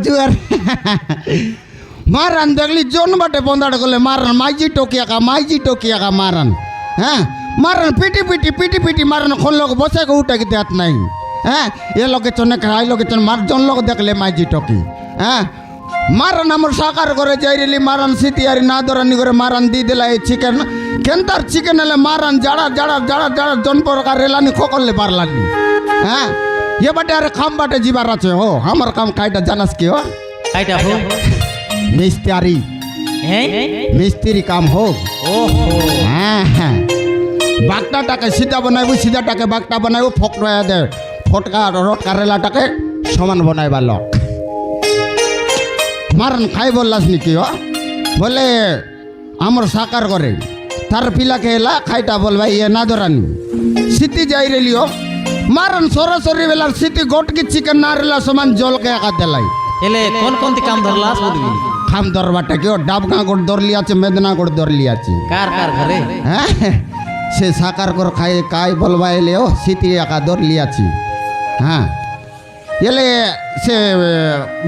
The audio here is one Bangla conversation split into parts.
জুয়ার মারান দেখলি জন বাটে বন্দাড় করলে মারান মাইজি টোকিয়া মারান হ্যাঁ মারান পিটি মারান কোন লোক বসে উঠে কি দেখ নাই হ্যাঁ এ লোকে চনে খাই লোকে চন মার জন লোক দেখলে মাইজি টকি হ্যাঁ মারান আমার সাকার করে যাইলি মারান সিটিয়ারি না দরানি করে মারান দি দিলা এই চিকেন কেনতার চিকেন এলে মারান জাড়া জন প্রকার রেলানি খোকললে পারলানি হ্যাঁ ये बटे अरे काम बाटे जीवार আছে हो हमर काम काइटा जानस के हो काइटा हो मिस्त्री हैं मिस्त्री काम हो ओहो हां बागटाटाके सीधा बनाइबो सीधाटाके बागटा बनाइबो फकड़ा दे फटका रोट करेलाटाके समान बनाइबा लोक मारन खाइ बोललास नी की हो बोले हमर साकार करे तार पिला केला खाइटा बोलबा ये ना दरानी सिटी जाई रेलियो मारन सरासरी बेलार सिटी गोट की चिकन नारेला समान जल के एका देलाई एले कौन काम धरला बोलबी काम धरबाटा के डाबगा गोट धरली আছে মেদনা গোট ধরলি আছে कार घरे হ্যাঁ সে সাকার কর খাই কাই বলবা এলে ও সিটি একা ধরলি আছে হ্যাঁ এলে সে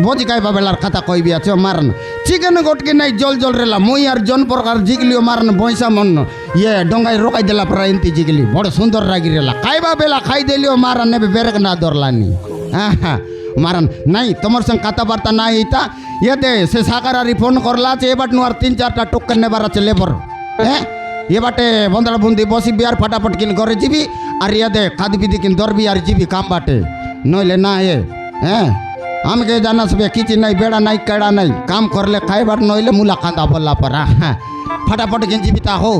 ভোজি খাই বাবেলার কথা কইবি আছে মারন চিকেন গোট কি নাই জল রেলা মই আর জন প্রকার জিগলিও মারন বইসা মন ইয়ে ডঙ্গাই রোকাই দেলা প্রায় ইন্তি জিগলি বড় সুন্দর রাগি রেলা খাইবা বেলা খাই দিলিও মারন নেবে বেরেক না ধরলানি হ্যাঁ মারন নাই তোমার সঙ্গে কথাবার্তা নাই এটা ইয়েতে সে সাকারারি ফোন করলা আছে এবার নুয়ার 3-4টা টোকেন নেবার আছে লেবর হ্যাঁ এবারে বন্দরা বন্দি বসি বিয়ার ফটাফট কিন ঘরে যাবি আর ইয়াদে খাদি বিদি কিন ধরবি আর যাবি কাম বাটে নইলে না এ হ্যাঁ আমাকে জানাস বে কিছু নাই বেড়া নাই কেড়া নাই কাম করলে খাইবার নইলে মুলা কাঁদা বললা পরা হ্যাঁ ফটাফট কিন যাবি তা হো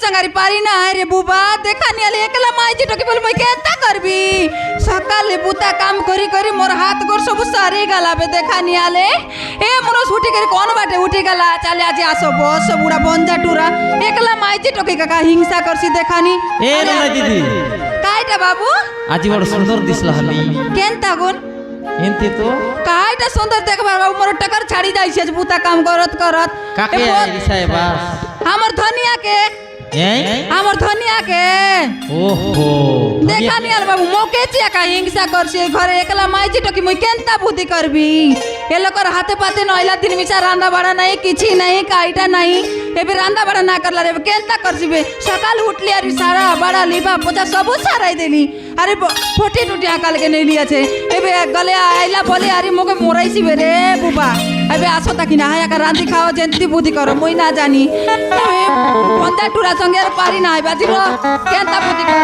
संगारी पारी ना रे बुबा देखा नहीं आले एकला माइजी टकी बोल मैं केता करबी सकाले बुता काम करी करी मोर हाथ गोर सब सारे गला बे देखा नहीं आले ए मनोज उठी करी कौन बाटे उठी गला चले आज आसो बस बुड़ा बंजा टूरा एकला माइजी टकी का हिंसा करसी देखा नी ए रे दीदी काईटा बाबू आज बड़ सुंदर दिसला हली केनता गुन एंती तो काईटा सुंदर देखबा बाबू मोर टकर छाड़ी जाई छे बुता काम करत काके रिसाए बस हमर धनिया के আমার ধনিয়াকে ওহো দেখা নি আর বাবু মোকে চিয়া কা হিংসা করছে ঘরে একলা মাইজি টকি মুই কেনতা বুদ্ধি করবি এ লোকর হাতে পাতে নইলা দিন মিছা রান্না বাড়া নাই কিছু নাই কাইটা নাই এবে রান্না বাড়া না করলা রে কেনতা করছিবে সকাল উঠলি আর সারা বাড়া লিবা পোজা সব সারাই দেলি আরে ফটি টুটি আকাল কে নেলি আছে এবে গলে আইলা বলে আরে মোকে মোরাইছিবে রে বুবা এবে আসো তাকি না হায়া কা রান্দি খাও যেন্তি বুদ্ধি করো মই না জানি বন্দা টুরা সঙ্গে আর পারি না বাজিব কেনতা বুদ্ধি করো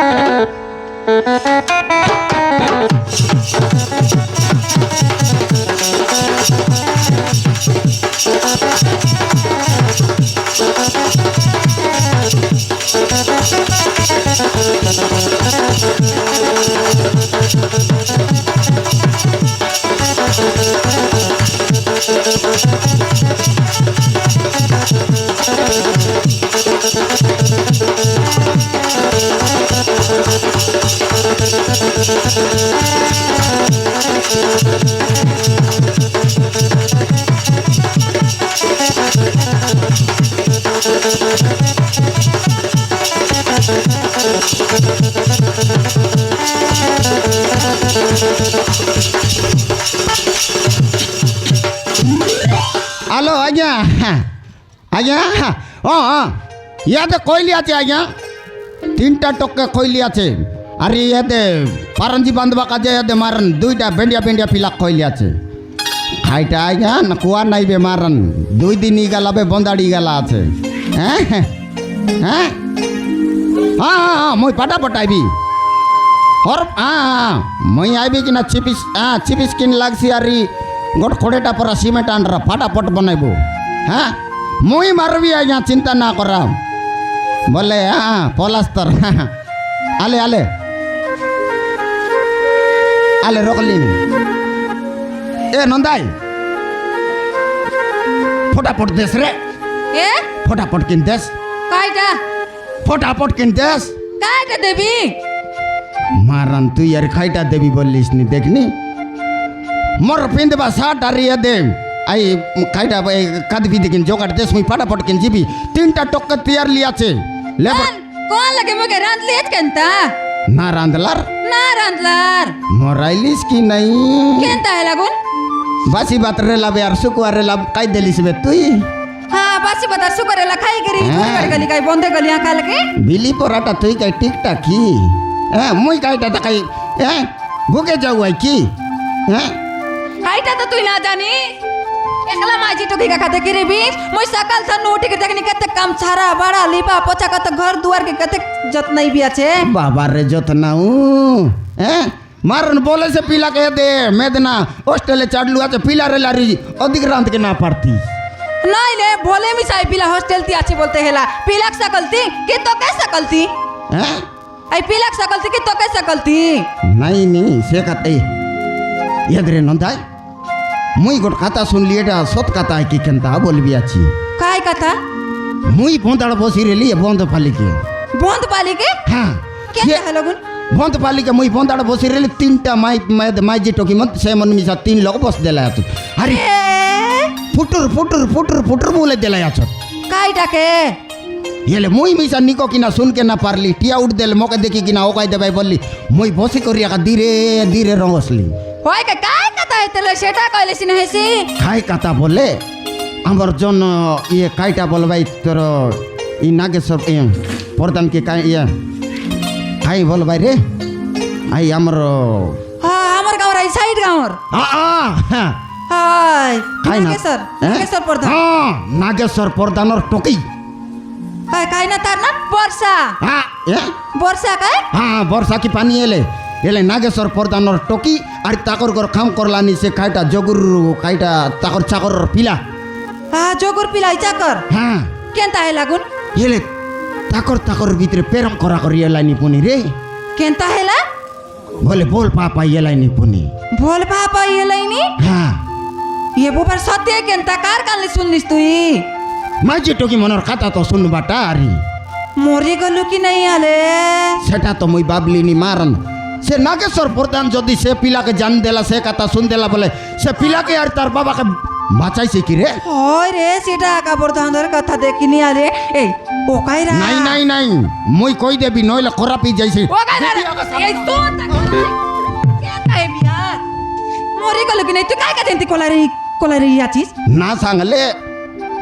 हेलो आज्ञा आज्ञा ইয়াতে কইলি আছে আজ্ঞা 3টা টকে কইলি আছে আর ইয়াতে পারঞ্জি বান্ধবা কাজে ইয়াতে মারন 2টা বেন্ডিয়া পিলা কইলি আছে খাইটা আজ্ঞা না কুয়া নাইবে মারন 2 দিন গেলাবে বন্দাড়ি গেলা আছে হ্যাঁ হ্যাঁ হ্যাঁ মই পাটা পটাইবি হর মই আইবি কিনা চিপিস কিন লাগছি আর গোট কোড়েটা পরা সিমেন্ট আনরা ফাটাফট বনাইব হ্যাঁ মই মারবি আজ্ঞা চিন্তা না করা বলে পলাস্তর আলে আলে আলে রকলিন এ নন্দাই ফটাফট দেশ রে এ ফটাফট কিন দেশ কাইটা ফটাফট কিন দেশ কাইটা দেবি মারান তুই আর খাইটা দেবি বললিস নি দেখনি মোর পিন্দবা শার্ট আর ইয়ে দে আই খাইটা কাঁদবি দেখিন জোগাড় দেশ মুই ফটাফট কিন যাবি 3টা টক্কা তৈয়ার লিয়াছে লেবার কোন লাগে মগে রাঁধলিস কেনতা না রাঁধলার না রাঁধলার মরাইলিস কি নাই কেনতা হে লাগুন বাসি বাত রেলাবে আর শুকুয়ার রেলাব কাই দেলিস বে তুই হ্যাঁ বাসি বাতা সুকরেলা খাই গরি হ্যাঁ। করে গলি কাই বন্ধে গলি আঁকা লাগে বিলি পরাটা তুই কাই টিকটা কি হ্যাঁ মুই কাইটা তাকাই হ্যাঁ ভুকে যাও আই কি হ্যাঁ কাইটা তো তুই না জানি একলা মাঝি তো কিকা खाते गिरबी মই সকাল থেকে উঠে के देखनी कते काम छारा बड़ा लिपा पोछा कत घर दुआर के कते जतनाई भी আছে बाबा रे যতনাউ হ্যাঁ মারন বলে সে পিলা কে দে মেদনা হোস্টেলে চাডলু আছে পিলা রে লারি অধিক রান্ত के না পারতি নাই লে ভোলে মি সাই পিলা हॉस्टल ती আছে বলতে হেলা পিলাক सकलती कि तो कैसे सकलती হ্যাঁ आई पिलाक सकलती कि तो कैसे सकलती নাই নি সে কাতে এদরে নন্দাই মুই গোট কথা শুনলি এটা সত কথা কি কেনতা বলবি আছি काय कथा মুই বন্দাড় বসি রেলি বন্ধ ফালিকে बंद पाली के হ্যাঁ কেন হলগুন বন্ধ পালিকে মুই বন্দাড় বসি রেলি 3টা মাই যে টকি মত সে মন মিশা 3 লোক বস দেলা আছে আরে এ ফুটুর ফুটুর ফুটুর ফুটুর বলে দেলা আছে काईटा के এলে মুই মিশা নিকো কিনা শুনকে না পারলি টিয়া উঠ দেলে মোকে দেখি কিনা ও কাই দেবাই বললি মুই বসি করি একা ধীরে ধীরে রঙসলি হয় কে काय कथा হেতলে সেটা কইলে সিনে হেসি খাই কথা বলে আমার জন্য ইয়ে কাইটা বলবাই তোর ই নাগেশ্বর প্রধান কে কাই ইয়ে খাই বলবাই রে আই আমার হ্যাঁ আমার গাঁর এই সাইড গাঁর হ্যাঁ হাই খাই না নাগেশ্বর নাগেশ্বর প্রধান হ্যাঁ নাগেশ্বর প্রধানের টকি হাই কাই না তার না বর্ষা হ্যাঁ বর্ষা কাই হ্যাঁ বর্ষা কি পানি এলে এলে নাগেশ্বর প্রধানের টকি আর তাকর ঘর খাম করলানি সে খাইটা জগুর খাইটা তাকর চাকর পিলা হ্যাঁ জগুর পিলাই চাকর হ্যাঁ কেনতা হে লাগুন এলে তাকর ভিতরে প্রেম করা করি এলাইনি পুনি রে কেনতা হেলা বলে বল পাপা এলাইনি পুনি ভোল পাপা এলাইনি হ্যাঁ ये बोपर सत्य केनता कार कानले सुनलिस तुई মাঝে টকি মনের কথা তো শুনবাটা আরি মরি গলু কি নাই আলে সেটা তো মুই ভাবলিনি মারন সে নাগেশ্বর প্রধান যদি সে পিলাকে জান দেলা সে কথা শুন দেলা বলে সে পিলাকে আর তার বাবাকে বাঁচাইছে কি রে হয় রে সেটা কাপড় ধান্দর কথা দেখিনি আলে এই ও কাইরা নাই নাই নাই মুই কই দেবি নইলে খরাপি যাইছে ও কাইরা এই তো কেনতা হে বিয়া মরি গলু কি নাই তুই কাই কাজেন্তি কোলারে আছিস না সাংলে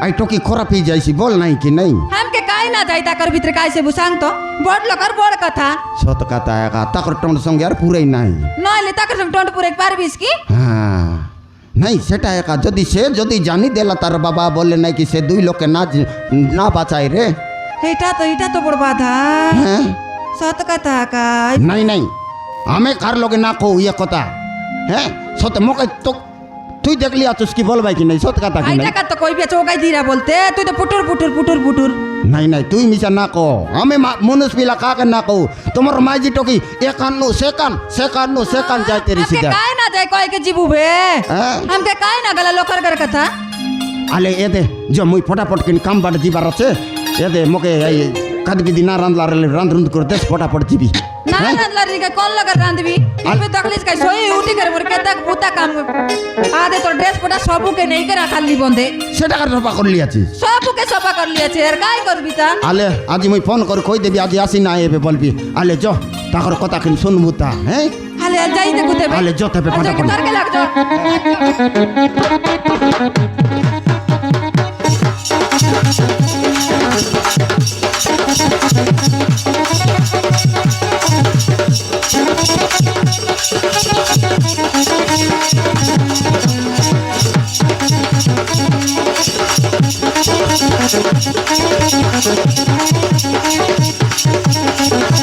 আই টকি খরাপি যাইছি বল নাই কি নাই हमके काई ना जाई ताकर भीतर काई से बुसांग तो बड़ लकर बड़ कथा সত কথা একা তাকর টন সঙ্গে আর পুরাই নাই নইলে তাकर संग टोंट पुरे पारबिस की হ্যাঁ নাই সেটা একা যদি জানি দেলা তার বাবা বলে নাই কি সে 2 লোককে না বাঁচাই রে এটা তো বড় বাধা হ্যাঁ সত কথা কাই নাই নাই আমি কার লগে না কও ইয়ে কথা হ্যাঁ সত মোকে তো তুই দেখলি আছিস কি বলবাই কি নাই সত কথা কি আই নাই টাকা তো কইবে চৌকাই দিরা বলতে তুই তো পুটুর নাই নাই তুই মিছা না কো আমি মানুষ পিলা কাকে না কও তোমার মাইজি টকি একান্ন সেকান যাইতে রে हमके সিধা काई ना जाई कय के जीबू बे হ্যাঁ हमके काई ना गला लोकर कर कथा আলে এদে যে মুই ফটাফট কিন কাম বাড়ি দিবার আছে এদে মোকে এই কাদবি দিনা রান্ধ করে দেশ ফটাফট দিবি ना नदला री का कौन लगर रांधबी इबे तकलीस का सोई उठी कर मोर के तक बुता काम आदे तो ड्रेस पटा सबू के नहीं करा खाली बंदे সেটা কার রপা করলি আছিস सबू के सफा कर लिया छे यार काई करबी ता আলে আজি মুই ফোন করে কই দেবি আজি আসি না এবে বলবি আলে জ তাকর কথা কিন শুনবু তা হ্যাঁ हाले जाई दे कुते আলে জ তেবে ফটাফট तार के लग जा